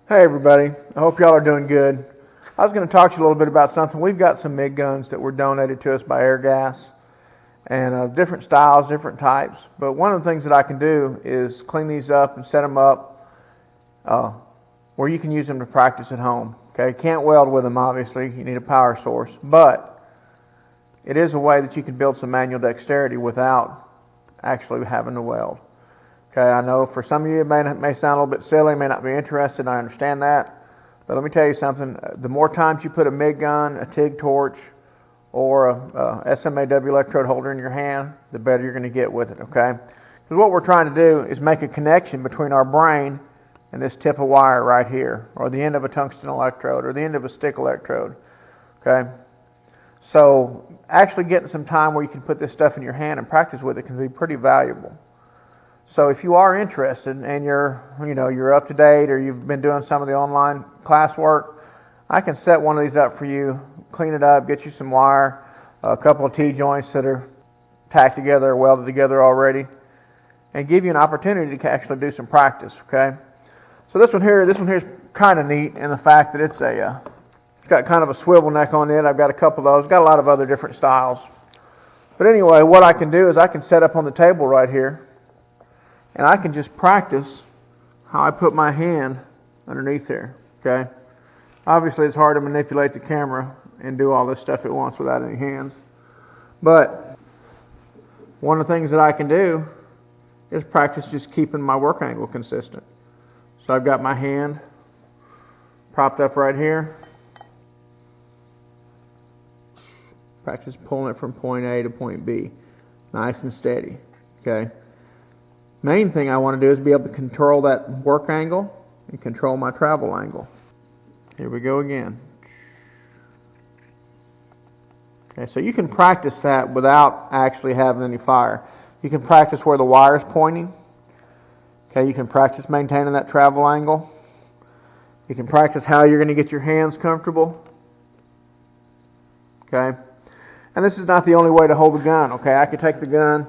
Hey everybody, I hope y'all are doing good. I was going to talk to you a little bit about something. We've got some MIG guns that were donated to us by Airgas, and different styles, different types. But one of the things that I can do is clean these up and set them up where you can use them to practice at home. Okay, can't weld with them obviously, you need a power source, but it is a way that you can build some manual dexterity without actually having to weld. Okay, I know for some of you it may sound a little bit silly, may not be interested, I understand that. But let me tell you something, the more times you put a MIG gun, a TIG torch, or a SMAW electrode holder in your hand, the better you're going to get with it, okay? Because what we're trying to do is make a connection between our brain and this tip of wire right here, or the end of a tungsten electrode, or the end of a stick electrode, okay? So actually getting some time where you can put this stuff in your hand and practice with it can be pretty valuable. So if you are interested and you're up to date or you've been doing some of the online classwork, I can set one of these up for you, clean it up, get you some wire, a couple of T-joints that are tacked together or welded together already, and give you an opportunity to actually do some practice, okay? So this one here is kind of neat in the fact that it's got kind of a swivel neck on it. I've got a couple of those, got a lot of other different styles. But anyway, what I can do is I can set up on the table right here, and I can just practice how I put my hand underneath here, okay? Obviously, it's hard to manipulate the camera and do all this stuff at once without any hands. But one of the things that I can do is practice just keeping my work angle consistent. So I've got my hand propped up right here. Practice pulling it from point A to point B. Nice and steady, okay? Main thing I want to do is be able to control that work angle and control my travel angle. Here we go again. Okay, so you can practice that without actually having any fire. You can practice where the wire is pointing. Okay, you can practice maintaining that travel angle. You can practice how you're going to get your hands comfortable. Okay, and this is not the only way to hold the gun. Okay, I can take the gun,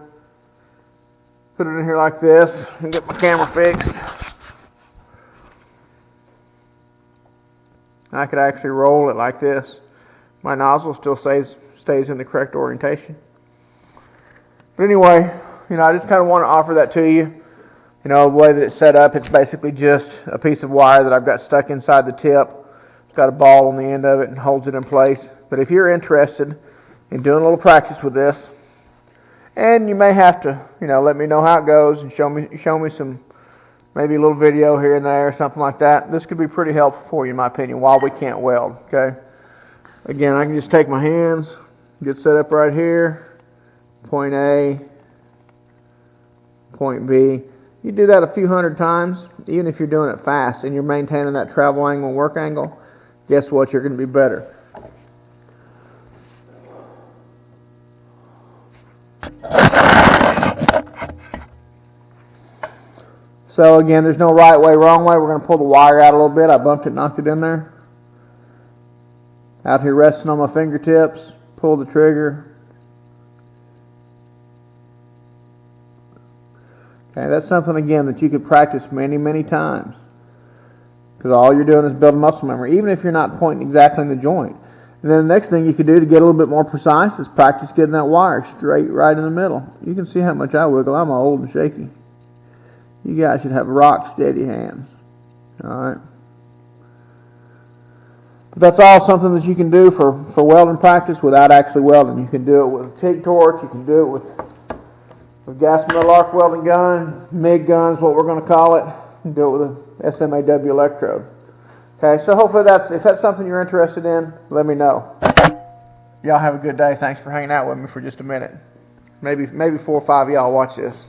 put it in here like this, and get my camera fixed. I could actually roll it like this. My nozzle still stays in the correct orientation. But anyway, I just kind of want to offer that to you. The way that it's set up, it's basically just a piece of wire that I've got stuck inside the tip. It's got a ball on the end of it and holds it in place. But if you're interested in doing a little practice with this, and you may have to, let me know how it goes and show me some, maybe a little video here and there or something like that. This could be pretty helpful for you, in my opinion, while we can't weld, okay? Again, I can just take my hands, get set up right here, point A, point B. You do that a few hundred times, even if you're doing it fast and you're maintaining that travel angle and work angle, guess what? You're going to be better. So again, there's no right way, wrong way. We're going to pull the wire out a little bit. I bumped it, knocked it in there. Out here resting on my fingertips. Pull the trigger. Okay, that's something, again, that you could practice many, many times. Because all you're doing is building muscle memory, even if you're not pointing exactly in the joint. And then the next thing you could do to get a little bit more precise is practice getting that wire straight right in the middle. You can see how much I wiggle. I'm old and shaky. You guys should have rock steady hands. Alright. But that's all something that you can do for welding practice without actually welding. You can do it with a TIG torch. You can do it with gas metal arc welding gun, MIG guns, what we're going to call it. You can do it with a SMAW electrode. Okay, so hopefully if that's something you're interested in, let me know. Y'all have a good day. Thanks for hanging out with me for just a minute. Maybe 4 or 5 of y'all watch this.